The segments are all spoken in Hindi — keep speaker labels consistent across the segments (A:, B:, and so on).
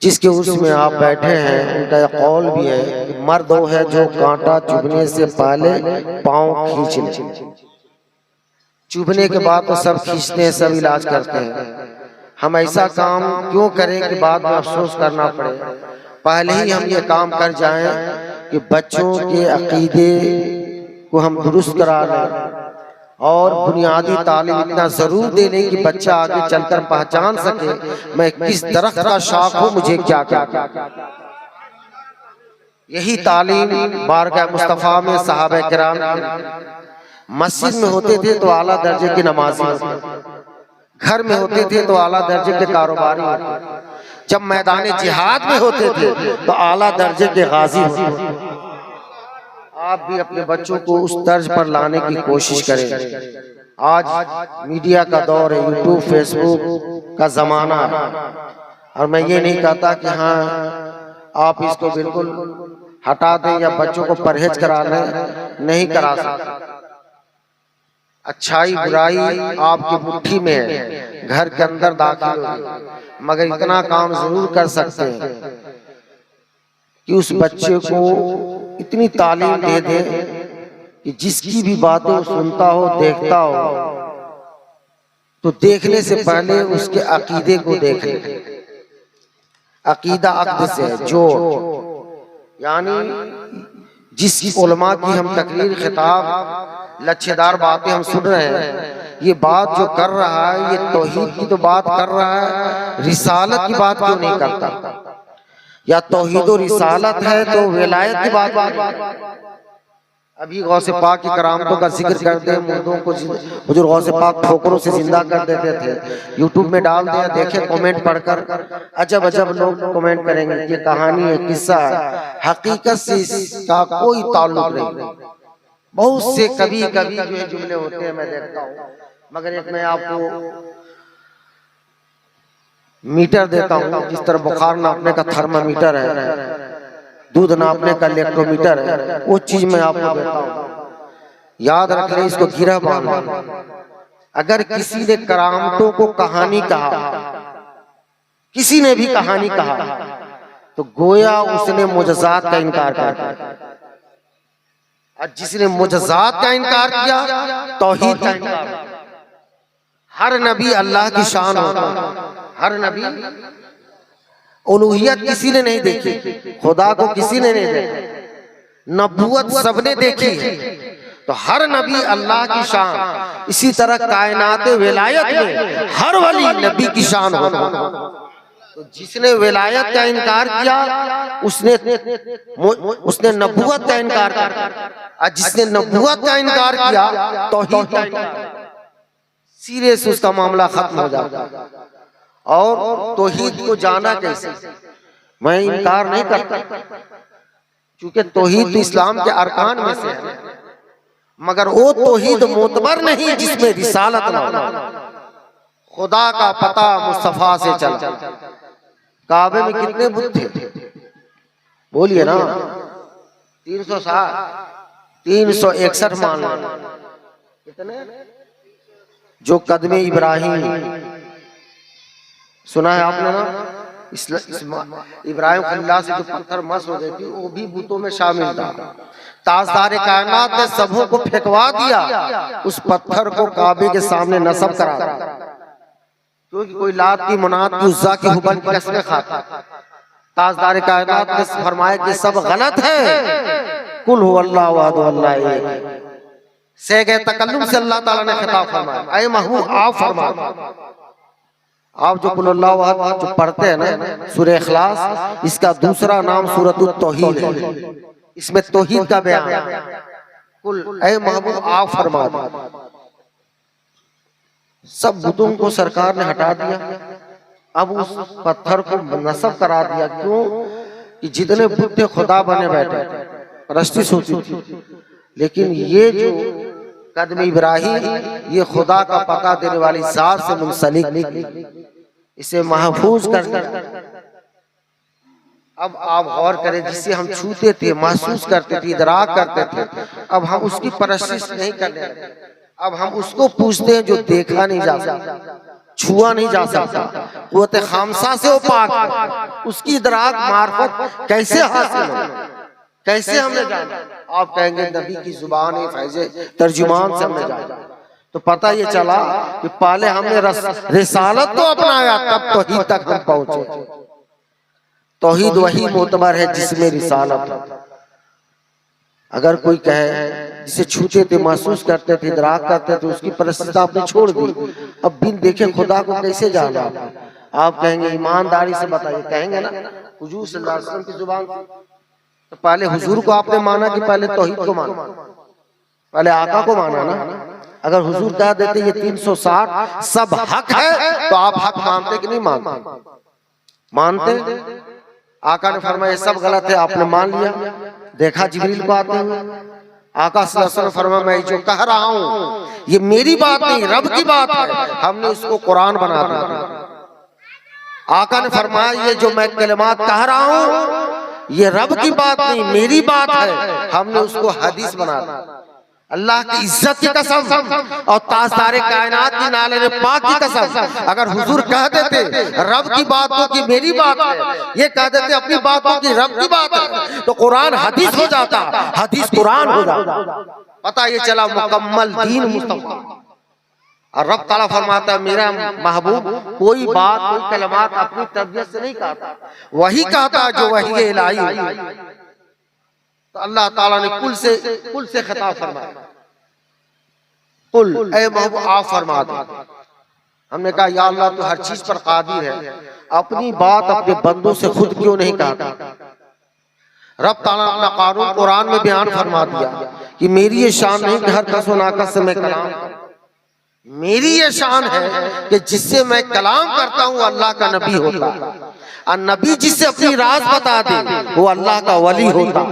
A: जिसके उसमें आप बैठे हैं, उनका एक कौल भी है कि मर्द वो है जो कांटा चुभने से पहले पांव खींच ले। चुभने के बाद तो सब खींचते हैं, सब इलाज करते हैं। हम ऐसा काम क्यों करें कि बाद में अफसोस करना पड़े। पहले ही हम ये काम कर जाएं कि बच्चों के अकीदे को हम दुरुस्त करा लें और बुनियादी तालीम इतना जरूर दे लें कि बच्चा आगे चलकर पहचान सके मैं किस दरख्त का शाख हूं, मुझे क्या क्या। यही तालीम बारगाह मुस्तफा में सहाबा किराम मस्जिद में होते थे तो आला दर्जे के नमाजी, घर में होते थे तो आला दर्जे के कारोबारी, जब मैदान जिहाद में होते थे तो आला दर्जे के गाजी होते। आप भी अपने बच्चों को उस तर्ज पर लाने की कोशिश करें। आज मीडिया का दौर है, यूट्यूब फेसबुक का जमाना है, और मैं ये नहीं कहता कि हाँ आप इसको बिल्कुल हटा दें या बच्चों को परहेज करा लें, नहीं करा सकते। अच्छाई बुराई आपकी मुट्ठी में है, घर के अंदर दाखिल होगी, मगर इतना काम जरूर कर सकते हैं कि उस बच्चे को इतनी तालीम दे दे कि जिसकी भी बातें वो सुनता हो, देखता हो, तो देखने से पहले उसके अकीदे को देख ले। अकीदा अक्द से है, जोड़, यानी जिस उलमा की हम तकरीर खिताब लच्छेदार बातें हम सुन रहे हैं, ये बात जो कर रहा है ये तौहीद की तो बात कर रहा है, रिसालत की बात क्यों नहीं करता? या तौहीद और रिसालत है तो विलायत की बात। अभी गौसे पाक की करामतों का जिक्र करते हैं, मुर्दों को हुजूर गौसे पाक ठोकरों से जिंदा कर देते थे। यूट्यूब में डाल दिया, देखे कमेंट पढ़कर अजब अजब लोग कमेंट करेंगे ये कहानी है, किस्सा है, हकीकत से इसका कोई ताल्लुक नहीं। बहुत से कभी कभी जो है जुमले होते हैं मैं देखता हूँ, मगर एक मैं आपको मीटर देता हूँ, जिस तरह बुखार नापने का थर्मामीटर है, दूध नापने का इलेक्ट्रोमीटर है, वो चीज मैं आपको देता हूँ। याद रख ले, इसको गिरह बांध। अगर किसी ने करामतों को कहानी कहा, किसी ने भी कहानी कहा, तो गोया उसने मुजज़ात का इनकार कर दिया, और जिसने मुजज़ात का इनकार किया तौहीद का इनकार। हर नबी अल्लाह की शान होता है, हर नबी उलूहियत किसी ने नहीं देखी, खुदा को किसी ने नहीं देखा, नबूवत सबने देखी है, तो हर नबी अल्लाह की शान। इसी तरह कायनात विलायत में हर वली नबी की शान होता। तो जिसने विलायत का इनकार किया उसने नबूवत का इनकार किया, और जिसने नबूवत का इनकार किया तौहीद का इनकार, सीधे से उसका मामला खत्म हो जाता। और तौहीद को जाना कैसे? मैं इनकार नहीं करता, क्योंकि तौहीद तो इस्लाम के अरकान में से है, मगर वो तौहीद मोतबर नहीं जिसमें रिसालत ना हो। खुदा का पता मुस्तफा से चला। काबे में कितने बुत थे? बोलिए ना, 360, 361 मान लो। कितने? जो कदमे इब्राहिम सुना है आपने ना, इब्राहिम खलीलुल्लाह से जो पत्थर मस हो गई थी वो भी बुतों में शामिल था। ताजदार कायनात ने सबों को फेंकवा दिया, उस पत्थर को काबे के सामने नस्ब करा, क्योंकि कोई लात की, मुनात की, उज़्ज़ा की, हुबल की कसमें खाता। ताजदार कायनात ने फरमाया कि सब गलत है, कुल हुवल्लाहु अहद अल्लाह एक। से गए तकल्लुम से अल्लाह ताला ने खिताब फरमाया, ऐ महबूब आप फरमा। आप जो कुल अल्लाहु अहद जो पढ़ते हैं ना सूरह इखलास, इसका दूसरा नाम सूरतुत तौहीद है, इसमें तौहीद का बयान है। कुल ऐ महबूब आप फरमा। सब बुतों को सरकार ने हटा दिया, अब उस पत्थर को नस्ब करा दिया। क्यों? कि जितने बुत थे खुदा बने बैठे, परस्तिश होती थी। लेकिन ये जो कदम इब्राहिम, ये खुदा का पता देने वाली जात से मुंसलिक, इसे महफूज करना। अब आप गौर करें, जिसे हम छूते थे, महसूस करते थे, इदराक करते थे, अब हम उसकी परस्तिश नहीं करने, अब हम उसको पूछते हैं जो देखा नहीं जा सकता। छुआ नहीं जा सकता, कुव्वत खामसा से वो पाक है, उसकी इदराक मार्फत कैसे हासिल हो, कैसे हमने जाना? आप कहेंगे नबी की जुबान फैज़े तर्जुमान से हमने जाना। तो पता ये चला कि पहले हमने रिसालत को अपनाया, तब तौहीद तक हम पहुंचे। तौहीद वही मोतबर है जिसमें रिसालत है। अगर कोई कहे जिसे छूते थे, महसूस करते थे, इदराक करते थे, उसकी परिस्थिति आपने छोड़ दी, अब बिन देखे खुदा को कैसे जाना? आप कहेंगे ईमानदारी से बताइए, कहेंगे ना हुजूर सल्लल्लाहु अलैहि वसल्लम की जुबान से। तो पहले हुजूर को आपने माना कि पहले तौहीद को माना? पहले आका को माना ना। अगर हुजूर कह देते ये 360 सब हक है, तो आप हक मानते कि नहीं मानते? मानते। आका ने फरमाया ये सब गलत है, आपने मान लिया। देखा जिब्रील को आते हुए, आका सल्लल्लाहु अलैहि वसल्लम फरमाया मैं जो कह रहा हूँ ये मेरी बात नहीं, रब की बात है, हमने उसको कुरान बना दिया। आका ने फरमाया ये जो मैं कलिमात कह रहा हूँ ये रब की बात नहीं, मेरी बात है, हमने उसको हदीस बना दिया। अल्लाह की इज्जत की कसम और ताजदारे कायनात की नाले पाक की कसम, अगर हुजूर कह देते रब की बात को कि मेरी बात है, ये कह देते अपनी बात को कि रब की बात है, तो कुरान हदीस हो जाता, हदीस कुरान हो जाता। पता ये चला मुकम्मल दीन मुस्तफा। और रब ताला फरमाता है मेरा महबूब कोई बात कोई कलमात अपनी तबीयत से नहीं कहता, वही कहता जो वही इलाही। तो अल्लाह ताला ने कुल से खिताब फरमाया, कुल ऐ महबूब आप फरमा दो। हमने कहा या अल्लाह तो हर चीज पर कादिर है, अपनी बात अपने बंदों से खुद क्यों नहीं कहता? रब ताला अपना कानून कुरान में बयान फरमा दिया कि मेरी ये शान नहीं कि हर कस व नाकस से मैं कलाम, मेरी ये शान है कि जिससे मैं कलाम करता हूँ अल्लाह का नबी होता है, और नबी जिससे अपनी राज बता दे वो अल्लाह का वली होता।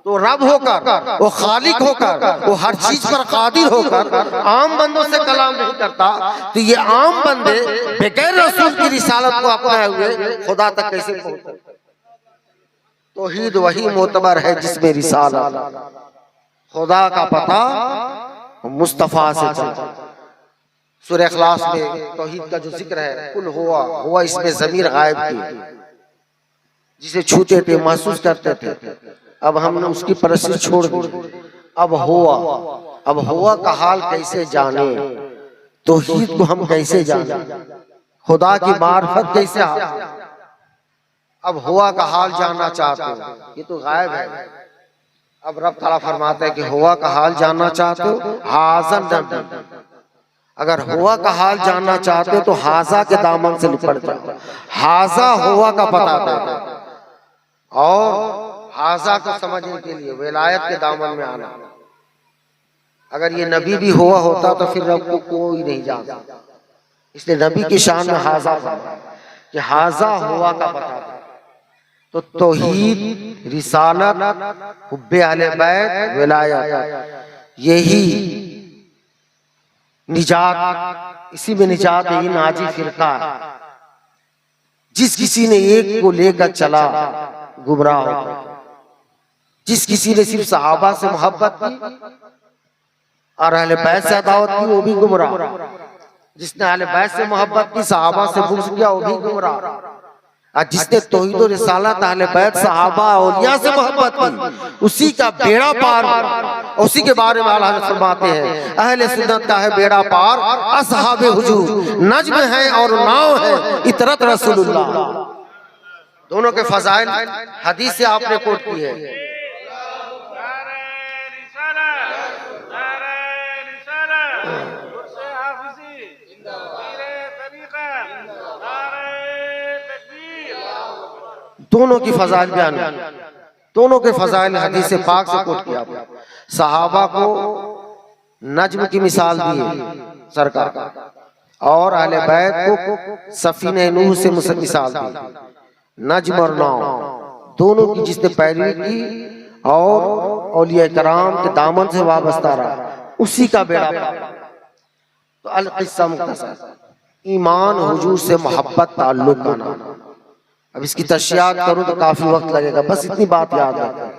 A: तो रब होकर वो खालिक होकर वो हर चीज पर कादिर होकर आम बंदों से कलाम नहीं करता, तो ये आम बंदे बगैर रसूल की रिसालत को अपनाए हुए खुदा तक कैसे पहुंचे? तौहीद वही मोतबर है जिसमें रिसालत, खुदा का पता मुस्तफा से चलता। सूरह इखलास में तौहीद का जो जिक्र है, कुल हुआ इसमें ज़मीर गायब की, जिसे छूते थे महसूस करते थे, अब हमने उसकी परस्ती छोड़ दी। अब हुआ का हाल कैसे जाने? तौहीद को हम कैसे जाने? खुदा की मार्फत कैसे? अब हुआ का हाल जानना चाहते हो, ये तो गायब है। अब रब ताला फरमाता है कि हुआ का हाल जानना चाहते हो, हाज़न नबी। अगर हुआ का हाल जानना चाहते तो हाजा के दामन से लिपट जाओ। हाजा हुआ का पता था, और हाजा को समझने के लिए विलायत के दामन में आना। अगर ये नबी भी हुआ होता तो फिर रब को कोई नहीं जानता, इसलिए नबी की शान में हाजा कि हाजा हुआ का पता था। तो तौहीद, रिसालत, हुब्बे अहले बैत, विलायत, यही निजात, इसी में निजात है। नाजी फिरका जिस किसी ने एक को लेकर चला गुमराह हो गया, जिस किसी ने सिर्फ सहाबा से मोहब्बत की और अहले बैत से अदावत की वो भी गुमराह, जिसने अहले बैत से मोहब्बत की सहाबा से बुग़्ज़ किया वो भी गुमराह, और जिसने तौहीद और रिसालत अहले बैत सहाबा औलिया से मोहब्बत की उसी का बेड़ा पार। उसी के बारे में अल्लाह फरमाते हैं अहले सुन्नत का है बेड़ा पार, असहाबे हुजूर नज्म है और नाव है इतरत रसूलुल्लाह। दोनों के फजाइल हदीस से आपने कोट की है। दोनों की फजाइल बयान, दोनों के फजाइल हदीस से पाक से कोट किया। सहाबा को नज्म की मिसाल दी सरकार, और अहले बैत को सफीने नूह से मिसाल दी। नज्म और नाव दोनों की जिसने पैरवी की और औलिया कराम के दामन से वाबस्ता रहा उसी का बेड़ा पार। तो अल किस्सा मुख्तसर, ईमान हुजूर से मोहब्बत ताल्लुक का नाम। अब इसकी तशरीह करूं तो काफी वक्त लगेगा, बस इतनी बात याद रखें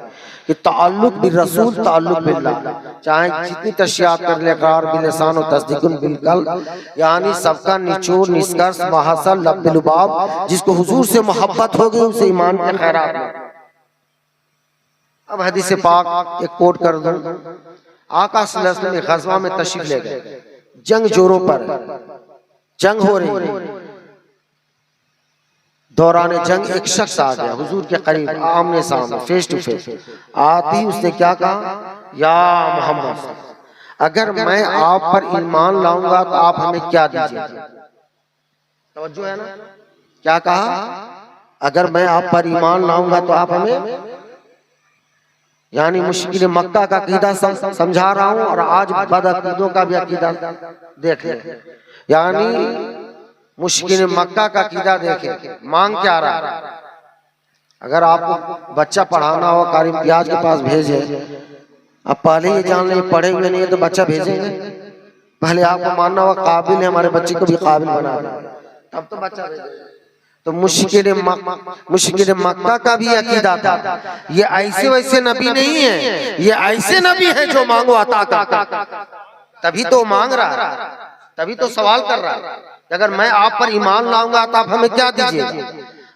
A: कि ताल्लुक बिल रसूल ताल्लुक बिल्लाह, चाहे जितनी तशरीहात कर ले, इकरार बिल लिसान और तस्दीकुन बिल कल्ब, यानी सबका निचोड़ निष्कर्ष महासल लब्बे लुबाब, जिसको हुजूर से मोहब्बत हो गई उसे ईमान के खैरात। अब हदीस पाक एक कोट कर दूं, आका सल्लल्लाहु अलैहि वसल्लम गज़वा में तशरीफ ले गए, जंग जोरों पर, जंग हो रही, दौरान जंग एक शख्स आ गया हुजूर के करीब, आमने सामने, फेस टू फेस। आती ही उसने क्या कहा, या मोहम्मद, अगर मैं आप पर ईमान लाऊंगा तो आप हमें क्या दीजिए? तवज्जो है ना, क्या कहा, अगर मैं आप पर ईमान लाऊंगा तो आप हमें, यानी मुश्किल मक्का का अकीदा समझा रहा हूं और आज बदअकीदों का भी अकीदा देख ले, यानी मुश्किल मक्का का अकीदा देखे, मांग क्या रहा है। अगर आपको बच्चा पढ़ाना हो, कारी इम्तियाज के पास भेजे, अब पहले ये जान ले पढ़े हुए नहीं है तो बच्चा भेजेंगे, पहले आपको मानना होगा काबिल है, हमारे बच्चे को भी काबिल बना तब तो बच्चा भेजेंगे। तो मुश्किल मक्का का भी अकीदा था, ये ऐसे वैसे नबी नहीं है, ये ऐसे नबी है जो मांगो अता करता, तभी तो मांग रहा है, तभी तो सवाल कर रहा है, अगर मैं आप पर ईमान लाऊंगा तो आप हमें क्या दीजिए?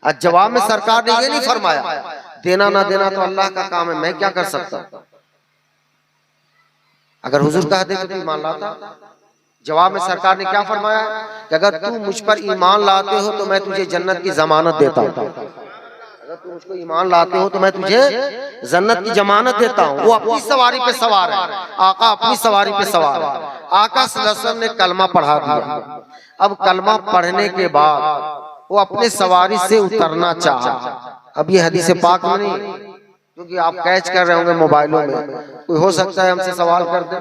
A: आज जवाब में सरकार ने ये नहीं फरमाया, देना ना देना तो अल्लाह का काम है, मैं क्या कर सकता। अगर हुजूर कह दे तो ईमान लाता। जवाब में सरकार ने क्या फरमाया कि अगर तू मुझ पर ईमान लाते हो तो मैं तुझे जन्नत की जमानत देता हूँ, अगर तू मुझको ईमान लाते हो तो मैं तुझे जन्नत की जमानत देता हूँ। वो अपनी सवारी पे सवार है, आका अपनी सवारी पे सवार है। आका सल्लल्लाहु अलैहि वसल्लम ने कलमा पढ़ा दिया। अब कलमा पढ़ने के बाद वो अपने सवारी से उतरना चाहा। अब ये हदीस पाक में नहीं, क्योंकि आप कैच कर रहे होंगे मोबाइलों में, कोई हो सकता है हमसे सवाल कर दे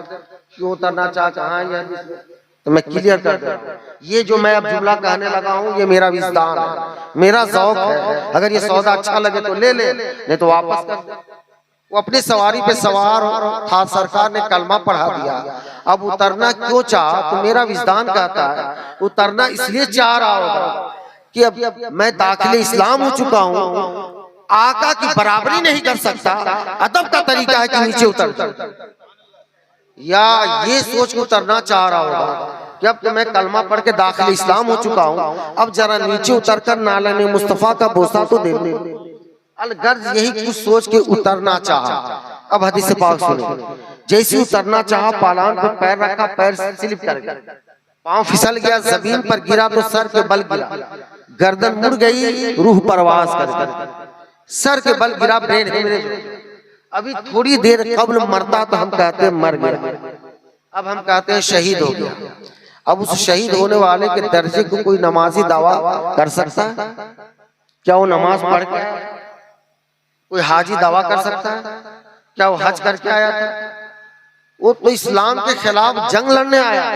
A: क्यों उतरना चाह, कहाँ ये हदीस में, तो मैं क्लियर कर दूं, ये जो मैं अब जुमला कहने लगा हूँ ये मेरा विजदान है, मेरा ज़ौक़ है। अगर ये सौदा अच्छा लगे तो ले ले, नहीं तो वापस कर दे। वो अपनी सवारी पे सवार था, सरकार ने कलमा पढ़ा दिया। अब उतरना क्यों चाहा, तो मेरा विजदान कहता है उतरना इसलिए चाह रहा होगा कि अब मैं दाखिले इस्लाम हो चुका हूँ, आका की बराबरी नहीं कर सकता। अदब का तरीका है कि नीचे उतर, या ये सोच के उतरना चाह रहा होगा कि अब तो मैं कलमा पढ़ के दाखिल इस्लाम हो चुका हूँ, अब जरा नीचे उतरकर नालन मुस्तफा का बोसा तो दे दे। अलगर्ज यही कुछ सोच के उतरना चाहा। अब हदीस पाक सुनो, जैसे उतरना चाहा पालान पर पैर रखा, पैर स्लिप कर गया, पांव फिसल गया, जमीन पर गिरा तो सर के बल गिरा, गर्दन मुड़ गई, रूह परवास कर, सर के बल गिरा, ब्रेन हेमरेज। अभी थोड़ी देर कब्ल मरता तो हम कहते हैं मर गया, अब हम कहते हैं शहीद हो गया। अब उस शहीद होने वाले के दर्जे को कोई नमाजी दावा कर सकता है क्या? वो नमाज पढ़ के कोई हाजी दावा कर सकता है क्या? वो हज करके आया था? वो तो इस्लाम के खिलाफ जंग लड़ने आया,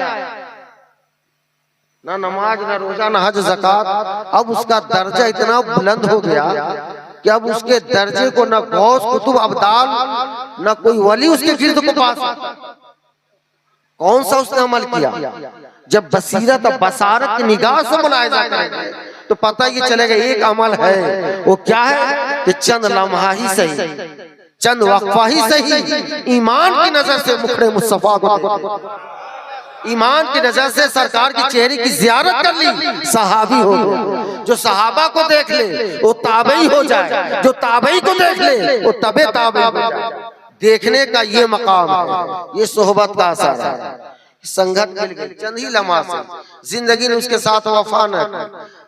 A: ना नमाज ना रोजा ना हज ज़कात। अब उसका दर्जा इतना बुलंद हो गया कि अब उसके दर्जे को न गौस कुतुब अब्दाल न कोई वली उसके गिर्द को पास। कौन सा उसने अमल किया? जब बसीरत और बसारत की निगाह से मुलाहिजा करेंगे तो पता ये चलेगा एक अमल है। वो क्या है कि चंद लम्हा ही सही, चंद वक्फा ही सही, ईमान की नजर से मुखड़े मुस्तफा को, ईमान की नजर से सरकार की चेहरे की जियारत कर ली, सहाबी हो गए। जो सहाबा को देख ले वो ताबई हो जाए, जो ताबई को देख ले वो तबे ताबई हो जाए। देखने का ये मकाम है, ये सोहबत का असर है। संगत मिल गई चंद ही लम्हा से, जिंदगी ने उसके साथ वफा न की।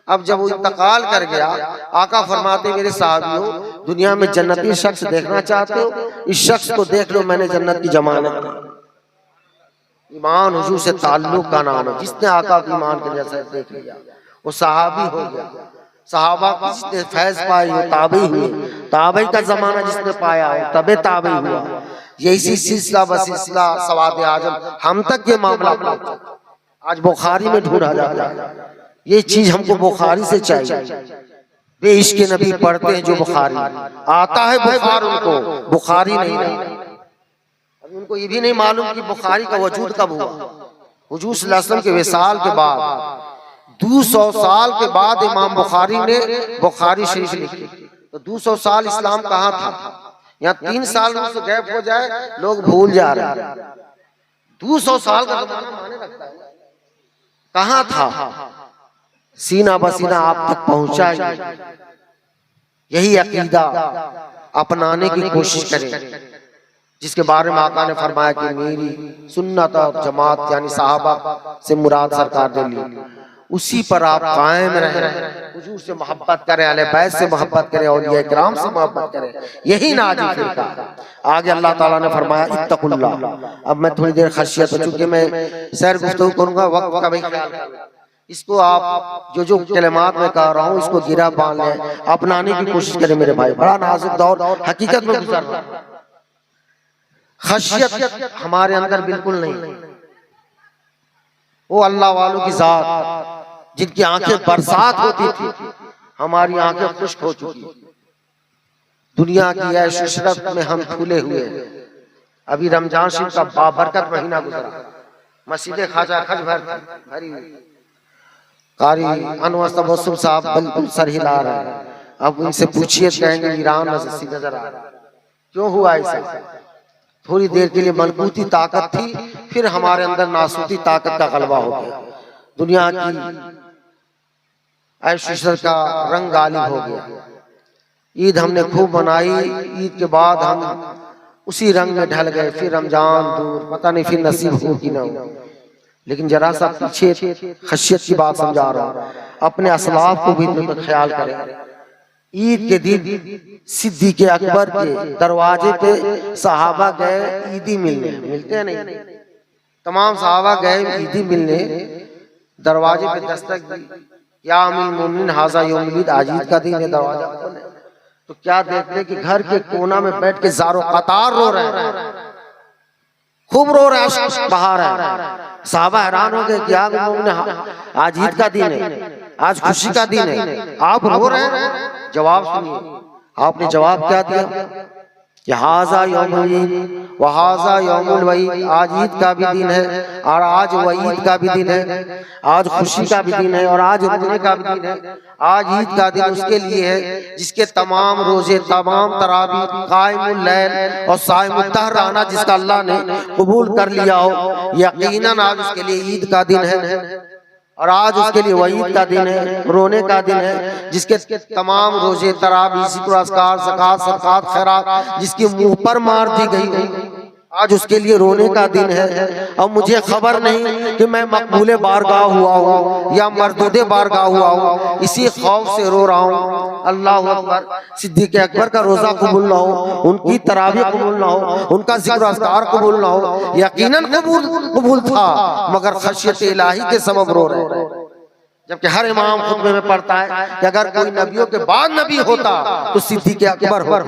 A: अब जब वो इंतकाल कर गया, आका फरमाते मेरे साहबियों, दुनिया में जन्नती शख्स देखना चाहते हो, इस शख्स को देख लो, मैंने जन्नत की जमानत। ईमान हुजूर से ताल्लुक का नाम है। जिसने आका की ईमान के जैसा देख लिया वो सहाबी हो गया। सहाबा जिसने फैज पाई वो ताबई हुए, ताबई का जमाना जिसने पाया हो तबे ताबई हुआ। यही सिलसिला व सिलसिला सवाद आजम हम तक ये मामला पहुंचा। आज बुखारी में ढूंढा जाता है, ये चीज हमको बुखारी से चाहिए। वे इश्क नबी पढ़ते हैं जो बुखारी आता है, बुखार उनको बुखारी नहीं। उनको ये भी नहीं मालूम कि बुखारी का वजूद कब हुआ। हुजूर सल्लल्लाहु अलैहि वसल्लम के विसाल के बाद 200 साल के बाद इमाम बुखारी ने बुखारी शरीफ लिखी। तो 200 साल इस्लाम कहाँ था? यहाँ 3 साल में से गैप हो जाए लोग भूल जा रहे हैं। 200 साल का जमाना माने लगता है। कहाँ था? सीना बसीना आप तक पहुंचा। यही अकीदा अपनाने की कोशिश करें, जिसके बारे में आका ने फरमाया कि मेरी सुन्नत और जमात यानी सहाबा से मुराद सरकार ने ली, उसी पर आप कायम रहें, हुजूर से मोहब्बत करें, अहले बैत से मोहब्बत करें, औलिया किराम से मोहब्बत करें। यही नाजी फिरका। आगे अल्लाह ताला ने फरमाया इत्तकुल्लाह। अब मैं थोड़ी देर खशियत, चूंकि मैं सैर गुफ्तगू करूंगा, वक्त का भी ख्याल करें। इसको आप जो कलिमात में कह रहा हूँ इसको गिरा बांध लें, अपनाने की कोशिश करें मेरे भाई। बड़ा नाजुक दौर हकीकत में गुजर रहा है। खशियत हमारे अंदर बिल्कुल नहीं। वो अल्लाह वालों की जात जिनकी आंखें बरसात होती थी, हमारी आंखें खुश्क हो चुकी। दुनिया की ऐश इशरत में हम फूले हुए हैं। अभी रमजान शरीफ का बाबरकत महीना गुजरा, मस्जिद खाजा खज भरी हुई। कारी अनवर तबस्सुम साहब बिल्कुल सर हिला रहे हैं। अब इनसे पूछिए, कहेंगे ईरान नजर आ रहा। क्यों हुआ ऐसा? थोड़ी देर के लिए मलकूती ताकत थी, फिर हमारे अंदर नासूती ताकत का गलबा हो गया। दुनिया की ऐश इशरत का रंग गालिब हो गया। ईद हमने खूब मनाई, ईद के बाद हम उसी रंग में ढल गए। फिर रमजान दूर, पता नहीं फिर नसीब हो कि ना हो। लेकिन जरा सा पीछे खशियत की बात समझा रहा हूं, अपने असलाफ को भी तो ख्याल करें। ईद के दिन सिद्दीक़ अकबर के दरवाजे पे सहाबा गए ईदी मिलने, मिलते हैं नहीं, तमाम सहाबा गए ईदी मिलने, दरवाजे पे दस्तक दी, या अमीरुल मोमिनीन हाज़ा यौमुल ईद, आज ईद का दिन है, दरवाजा खोले। तो क्या देखते कि घर के कोना में बैठ के ज़ारो कतार रो रहे हैं, खूब रो रहे हैं, बाहर है। साहबा हैरान हो गए कि आज ईद का दिन है, आज खुशी का दिन है, आप रो रहे हैं। जवाब सुनिए, आपने जवाब क्या दिया? हाज़ा यौमुल ईद व हाज़ा यौमुल वईद, आज ईद का भी दिन है और आज वईद का भी दिन है, आज खुशी का भी दिन है और आज रोने का भी दिन है। आज ईद का दिन उसके लिए है जिसके तमाम रोजे, तमाम तरावी, कायमुल लैल और साइमुद दहर आना जिसका अल्लाह ने कबूल कर लिया हो, यकीनन आज उसके लिए ईद का दिन है। और आज उसके लिए वईद का दिन है, रोने का दिन है, जिसके तमाम रोजे, तरावी, ज़िक्र, अस्कार, ज़कात, सदक़ात, खैरात जिसकी मुंह पर मार दी गई, आज उसके लिए रोने का दिन है। अब मुझे खबर नहीं कि मैं मकबूले बारगाह हुआ हूँ या मरदूदे बारगाह हुआ हूँ, इसी खौफ से रो रहा हूँ। अल्लाह अकबर। सिद्दीक़ अकबर का रोजा कबूल ना हो, उनकी तरावी कबूल ना हो, उनका ज़िक्र अस्कार कबूल ना हो, यकीनन कबूल था, मगर खशियत इलाही के सबब रो रहे हैं। जबकि हर इमाम खुतबे में पढ़ता है कि अगर कोई नबियों के बाद नबी होता तो सिद्दीक़ अकबर हो।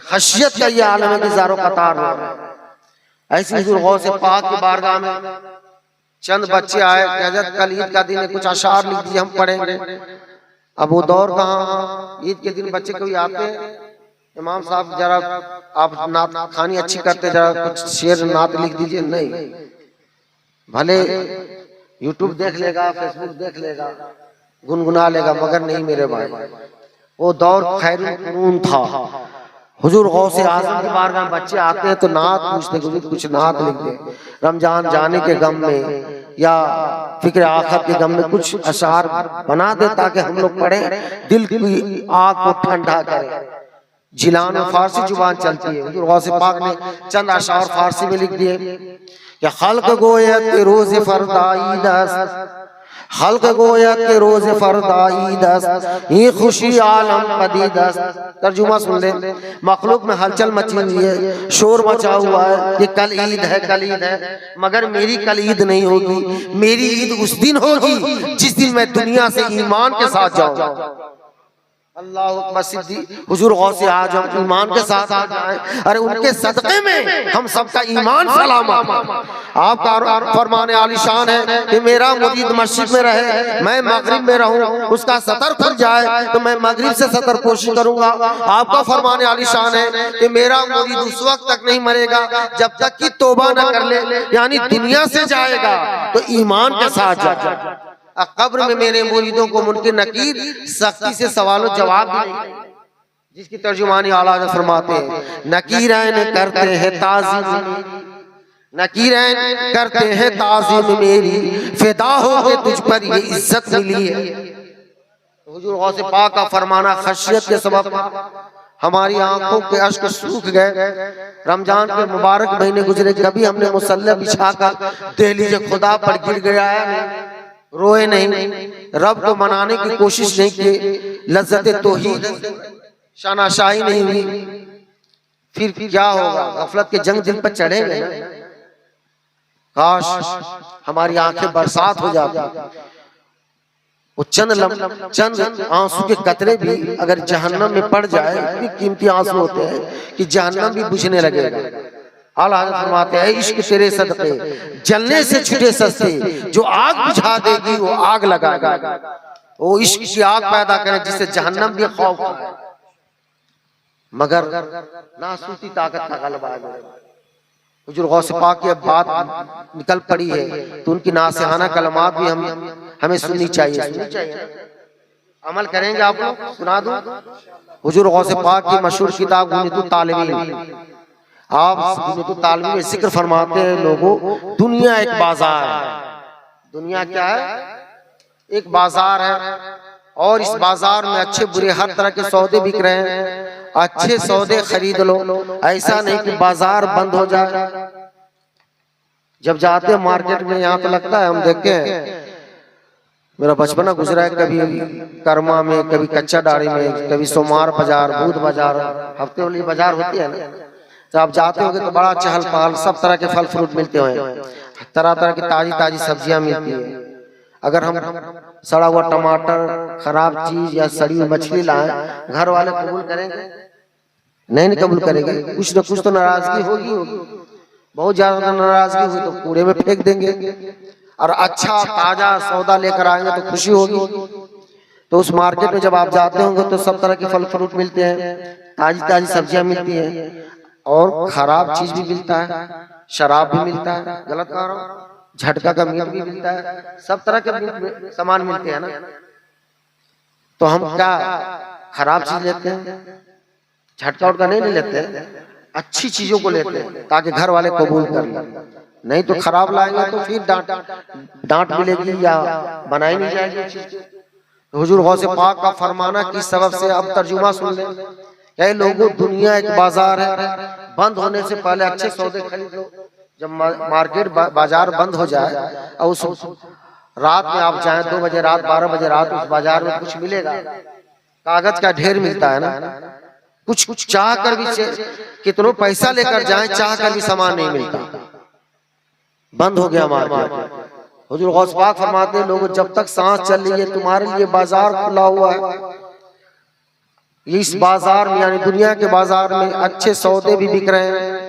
A: खशियत का ये आलम है कि ज़ारो कतार हो। ऐसी हुज़ूर गौसे पाक की बारगाह में चंद बच्चे आए कि हज़रत कल ईद का दिन है, कुछ अशार लिख दिए, हम पढ़ेंगे। अब वो दौर कहाँ, ईद के दिन बच्चे कभी आते हैं, इमाम साहब जरा आप नात खानी अच्छी करते, जरा कुछ शेर नात लिख दीजिए। नहीं, भले यूट्यूब देख लेगा, फेसबुक देख लेगा, गुनगुना लेगा, मगर नहीं मेरे भाई, वो दौर खैरुल कुरून था। हुजूर गौसे आज़म की बारगाह में बच्चे आते हैं तो नात पूछते, कुछ नात लिख दे। रमजान जाने के गम में या फिक्र आखिरत के गम में कुछ अशार बना दे ताकि हम लोग पढ़ें, दिल की आग को ठंडा करें। जिलान में फारसी जुबान चलती है, हुजूर गौसे पाक ने चंद अशार फारसी में लिख दिए कि खल्क गोयत के रोज़े फरदाई दस्त, खल्क गोयत के रोज़े फरदाई दस्त, ये खुशी आलम पदीदस्त। तर्जुमा सुन ले, मखलूक में हलचल मची हुई है, शोर मचा हुआ है कि कल ईद है, कल ईद है, मगर मेरी कल ईद नहीं होगी। मेरी ईद उस दिन होगी जिस दिन मैं दुनिया से ईमान के साथ जाऊंगा। अल्लाह सिद्दीक़ हुजूर गौसे आज़म ईमान के साथ आ जाए, अरे उनके सदक़े में हम सबका ईमान सलामत। आपका फरमाने आलिशान है कि मेरा मुरीद मस्जिद में रहे, मैं मगरिब में रहूं, उसका सतर खुल जाए तो मैं मगरिब से सतर कोशिश करूंगा। आपका फरमाने आलिशान है कि मेरा मुरीद उस वक्त तक नहीं मरेगा जब तक कि तौबा न कर ले, यानी दुनिया से जाएगा तो ईमान के साथ जाएगा। कब्र में मेरे मुरीदों को मुनकिर नकीर सख्ती से सवालों जवाब भी नहीं, जिसकी तर्जुमानी आला हज़रत फरमाते हैं, नकीरैन करते हैं ताज़ीम, नकीरैन करते हैं ताज़ीम मेरी, फिदा हो के तुझ पर ये इज्जत मिली है। हुजूर गौसे पाक का फरमाना, खशियत के सबब हमारी आंखों के अश्क सूख गए। रमजान के मुबारक महीने गुजरे, कभी हमने मुसल्ला बिछाकर दहलीज खुदा पर गिर गया है, रोए नहीं, रब को मनाने की कोशिश नहीं की, लज्जत तौहीद शानाशाही नहीं हुई, फिर क्या होगा? गफलत के जंग दिल पर चढ़ेंगे ना। काश हमारी आंखें बरसात हो जाती, वो चंद आंसू के कतरे भी अगर जहन्नम में पड़ जाए, इतनी कीमती आंसू होते हैं कि जहन्नम भी बुझने लगेगा। आला हज़रत फरमाते हैं, इश्क तेरे सदके जलने से छूटे सस्ते, जो आग बुझा देगी वो आग लगाएगा। वो इश्क की आग पैदा करे जिससे जहन्नम भी खौफ है, मगर नासूती ताकत का गलबा है। हुजूर गौसे पाक की अब बात निकल पड़ी है तो उनकी नासिहाना कलमात भी हमें सुननी चाहिए। अमल करेंगे? आप लोग सुना दूं। हुजूर गौसे पाक की मशहूर किताब गुनियतुत तालिबीन, आप गुनियतुत तालिबीन में जिक्र फरमाते हैं, लोगों दुनिया एक बाजार है। दुनिया क्या है? एक बाजार है, और इस बाजार में अच्छे बुरे हर तरह के सौदे बिक रहे हैं। अच्छे सौदे खरीद लो, ऐसा नहीं कि बाजार बंद हो जाए। जब जाते हैं मार्केट में, यहाँ तो लगता है हम देखते हैं, मेरा बचपना गुजरा है, कभी कर्मा में, कभी कच्चा डाड़ी में, कभी सोमार बाजार, बुध बाजार, हफ्ते वाली बाजार होती है ना। जब आप जाते होंगे तो बड़ा चहल पहल, सब तरह के फल फ्रूट मिलते हैं, तरह तरह की ताजी ताजी सब्जियां मिलती है। अगर हम सड़ा हुआ टमाटर, खराब चीज या सड़ी हुई मछली लाएं, घर वाले कबूल करेंगे? नहीं कबूल करेंगे। कुछ न कुछ तो नाराजगी होगी। बहुत ज्यादा नाराजगी हुई तो कूड़े में फेंक देंगे, और अच्छा ताजा सौदा लेकर आएंगे तो खुशी होगी। तो उस मार्केट में जब आप जाते होंगे तो सब तरह के फल फ्रूट मिलते हैं, ताजी ताजी सब्जियां मिलती हैं, और खराब चीज भी मिलता है, शराब भी मिलता है, गलत कह रहा हूं, झटका का मीट भी मिलता है, सब तरह के सामान मिलते हैं ना। तो हम क्या खराब चीज लेते हैं? झटका उटका नहीं लेते, अच्छी चीजों को लेते हैं ताकि घर वाले कबूल कर लें। नहीं तो खराब लाएंगे तो फिर डांट मिलेगी या बनाई नहीं जाएगी चीज। तो हुजूर गौसे पाक का फरमाना किस सबब से, अब तर्जुमा सुन ले। कई लोगों, दुनिया एक बाजार है, बंद होने से पहले अच्छे सौदे खरीद लो। जब मार्केट बाजार बंद हो जाए और उस रात में आप जाएं 2 बजे रात, 12 बजे रात, उस बाजार में कुछ मिलेगा? कागज का ढेर मिलता है ना। कुछ चाह कर भी, कितनों पैसा लेकर जाएं, चाह कर भी सामान नहीं मिलता, बंद हो गया मार्केट। हुजूर गौस पाक फरमाते हैं, लोगों जब तक सांस चल रही है तुम्हारे लिए बाजार खुला हुआ है। इस बाजार में यानी दुनिया के बाजार में अच्छे सौदे भी बिक रहे हैं,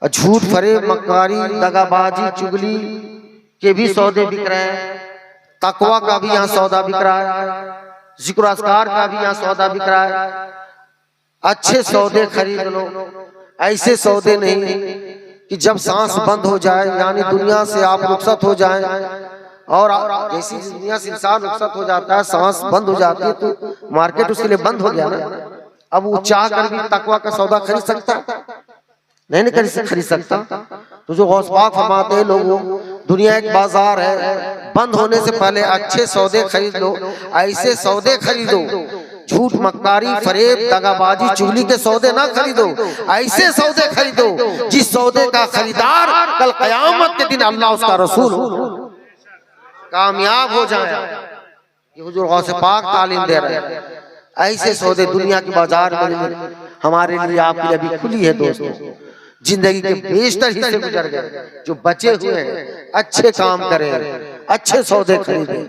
A: झूठ फरेब मक्कारी दगाबाजी चुगली के भी सौदे बिक रहे हैं, तकवा का भी यहाँ सौदा बिक रहा है, जिक्र अस्कार का भी यहाँ सौदा बिक रहा है। अच्छे सौदे खरीद लो, ऐसे सौदे नहीं कि जब सांस बंद हो जाए, यानी दुनिया से आप रुखसत हो जाएं, और जैसी दुनिया से इंसान रुखसत हो जाता है, सांस बंद हो जाती है, तो मार्केट उसके लिए बंद हो गया ना। अब वो चाह कर भी तकवा का सौदा खरीद सकता नहीं खरीद सकता। तो जो गौस पाक फरमाते हैं, लोगों दुनिया एक बाजार है, बंद होने से पहले अच्छे सौदे खरीद लो, ऐसे सौदे खरीदो, झूठ मक्कारी फरेब दगाबाजी चुगली के सौदे ना खरीदो, ऐसे सौदे खरीदो जिस सौदे का खरीदार कल कयामत के दिन अल्लाह उसका रसूल कामयाब हो जाए। ये हुजूर गौसे पाक तालीम दे रहे हैं। ऐसे सौदे दुनिया के बाजार में हमारे लिए आपके लिए अभी खुली है। दोस्तों, जिंदगी के बेशतर हिस्से गुजर गए, जो बचे हुए हैं अच्छे काम करें, अच्छे सौदे खरीदें।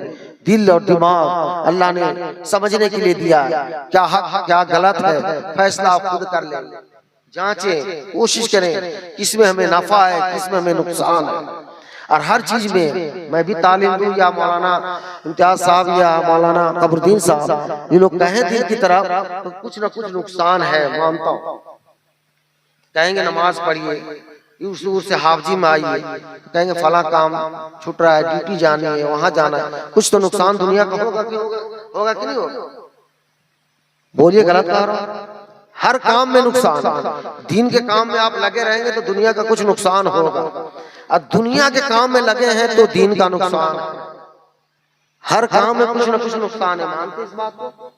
A: दिल और दिमाग अल्लाह ने समझने के लिए दिया, क्या हक क्या गलत है, फैसला आप खुद कर लें, जांचें, कोशिश करें किसमें हमें नफा है, किसमें हमें नुकसान है। और हर चीज में मैं भी तालीम दूं, या मौलाना इम्तियाज साहब या मौलाना कबरुद्दीन साहब, ये लोग कहें दिन की तरफ तो कुछ न कुछ नुकसान है, मानता हूँ। कहेंगे नमाज पढ़िए, दूर से हाफजी में आइए, तो कहेंगे फला काम छूट रहा है, ड्यूटी जानी है, वहां जाना है, कुछ तो नुकसान दुनिया का होगा कि नहीं होगा? बोलिए, गलत कह रहा हूं? हर काम में नुकसान है। दीन के काम में आप लगे रहेंगे तो दुनिया का कुछ नुकसान होगा, और दुनिया के काम में लगे हैं तो दीन का नुकसान है। हर काम में कुछ न कुछ नुकसान है, मानते इस बात को?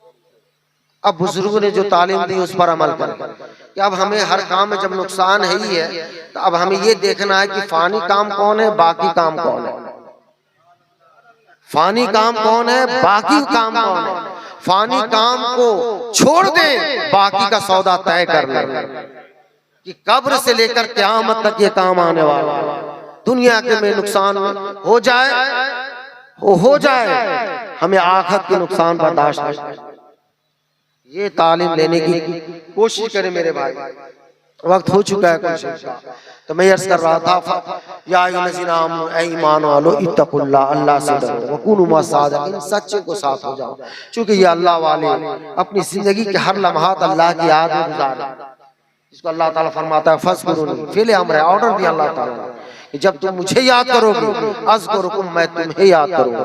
A: अब बुजुर्गों ने जो तालीम दी उस पर अमल करें कि अब हमें हर काम में जब नुकसान है ही है तो अब हमें ये देखना है कि फानी काम कौन है, बाकी काम कौन है। फानी काम कौन है, बाकी काम कौन है। फानी काम को छोड़ दे, बाकी का सौदा तय कर ले कि कब्र से लेकर क़यामत तक ये काम आने वाला है। दुनिया के में नुकसान हो जाए, हमें आखिरत के नुकसान बर्दाश्त नहीं। ये तालीम लेने की कोशिश करें मेरे भाई। वक्त हो चुका है कुछ, तो मैं अर्ज कर रहा था, या अय्युहल्लज़ीना आमनू, ऐ ईमान वालो, इत्तकुल्लाह, अल्लाह से डरो, वकूनू मअस-सादिक़ीन, सच्चे को साथ हो जाओ। क्योंकि ये अल्लाह वाले अपनी जिंदगी के हर लम्हात अल्लाह की याद में गुजारे। इसको अल्लाह ताला फरमाता है फज़कुरूनी, फ़िल अम्र है, ऑर्डर दिया अल्लाह ताला कि जब तुम मुझे याद करोगे अज़कुरुकुम, मैं तुम्हें याद करूंगा।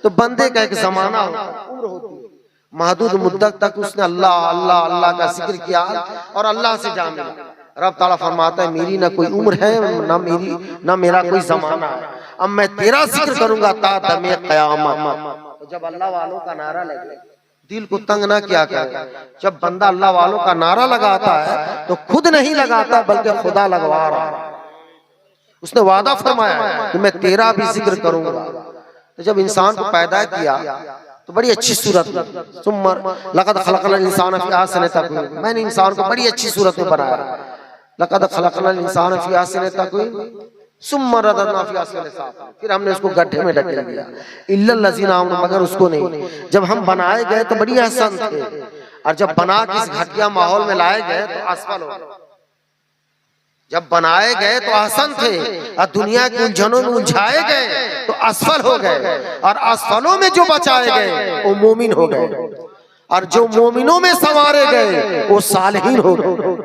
A: तो बंदे का एक जमाना होता है, उम्र होती है, महदूद मुद्दत तक उसने अल्लाह अल्लाह अल्लाह का जिक्र किया और अल्लाह से जा मिला। रब ताला फरमाता है मेरी ना कोई उम्र है, ना मेरा कोई जमाना है, अब मैं तेरा जिक्र करूंगा ता दमे क़यामत। तो जब अल्लाह वालों का नारा लगे, दिल को तंग ना किया करे। जब बंदा अल्लाह वालों का नारा लगाता है तो खुद नहीं लगाता बल्कि खुदा लगवा रहा है। उसने वादा फरमाया कि मैं तेरा भी जिक्र करूंगा। तो जब इंसान को पैदा किया तो बड़ी अच्छी सूरत में, लक़द ख़लक़नल इंसान फ़ी अहसनि तक़वीम, मैंने इंसान को बड़ी अच्छी सूरत में बनाया। लक़द ख़लक़नल इंसान फ़ी अहसनि तक़वीम सुम्मा रददना फ़ी अस्फ़लिस साफ़िलीन, फिर हमने उसको गड्ढे में ढकेल दिया। इल्लल्लज़ीना आमनू, मगर उसको नहीं। जब हम बनाए गए तो बड़ी हसन थे, और जब बना के इस घटिया माहौल में लाए गए तो असफल हो गए। जब बनाए गए तो आसान थे और दुनिया के उलझनों में उलझाए गए तो असफल हो गए, और असफलों में जो बचाए गए वो मोमिन हो गए, और जो मोमिनों में संवारे गए वो सालिहीन हो गए।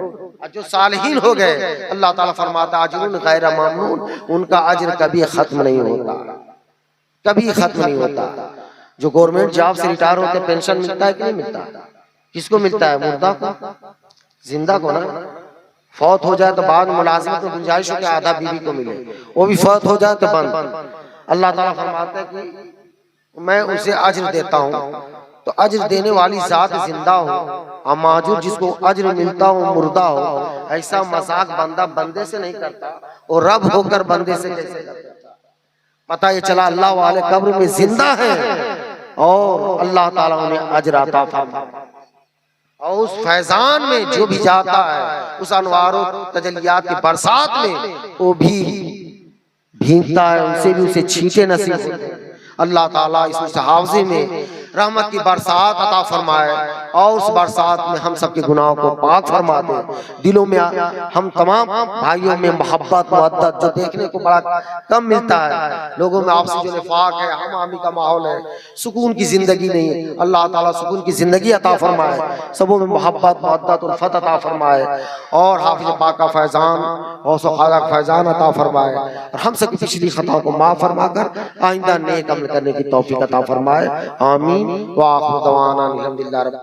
A: और जो सालिहीन हो गए अल्लाह ताला फरमाता है अजरुन गैर ममनून, उनका अज्र कभी खत्म नहीं होता, कभी खत्म नहीं होता। जो गवर्नमेंट जॉब से रिटायर होते पेंशन मिलता है कि नहीं मिलता? किसको मिलता है? मुर्दा को, जिंदा को ना। फौत हो जाए तो बाद में मुलाजिमत में गुंजाइश हो कि आधा बीवी को मिले, वो भी फौत हो जाए तो बंद। अल्लाह ताला फरमाता है कि मैं उसे अज्र देता हूँ। तो अज्र देने वाली जात जिंदा हो, और मौजूद जिसको अज्र मिलता हो मुर्दा हो। ऐसा मजाक बंदा बंदे से नहीं करता, और रब होकर बंदे से कैसे करता? पता ये चला अल्लाह वाले कब्र में जिंदा है और अल्लाह ताला उन्हें अज्र अता फरमाता। और उस फैजान में जो भी जाता है, उस अनवारों तजलियात की बरसात में वो भी भीगता है, उनसे भी उसे छींटे नसीब होते हैं। अल्लाह ताला इस हावजे में रहमत की बरसात अता फरमाए, और उस बरसात में हम सबके गुनाहों को पाक फरमा दे। दिलों में हम तमाम भाइयों में मोहब्बत मुवद्दत जो देखने को बड़ा कम मिलता है, लोगों में आपसी जो निफाक है, हम आमी का माहौल है, सुकून की जिंदगी नहीं है। अल्लाह ताला सुकून की जिंदगी अता फरमाए, सबों में मोहब्बत मुवद्दत उल्फत अता फरमाए, और हाफिज पाक का फैजान और ख़ाजा का फैजान अता फरमाए, और हम सबकी पिछली खताओं को माफ फरमा कर आइंदा नेक अमल करने की तौफीक अता फरमाए। आमीन। व आखिर दवाना अल्हम्दुलिल्लाह।